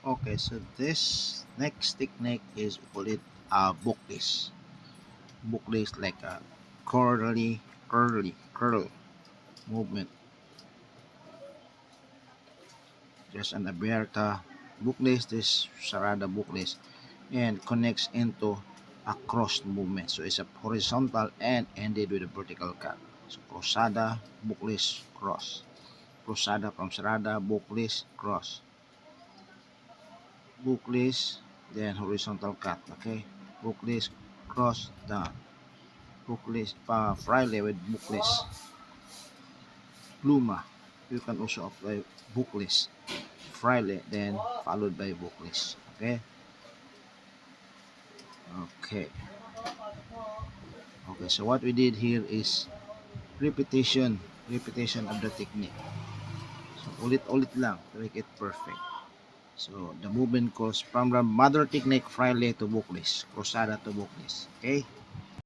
Okay, so this next technique is we call it bookless. Bookless like a curl movement. Just an aberta bookless, this sarada bookless, and connects into a cross movement. So it's a horizontal and ended with a vertical cut. So cruzada, bookless, cross. Cruzada from sarada, bookless, cross. Bookless, then horizontal cut. Okay, bookless, cross, down. Bookless, fraile with bookless. Pluma, you can also apply bookless. Fraile, then followed by bookless. Okay, okay. Okay, so what we did here is repetition of the technique. So ulit-ulit lang to make it perfect. So the movement goes from the mother technique fraile to bookless, cruzada to bookless. Okay?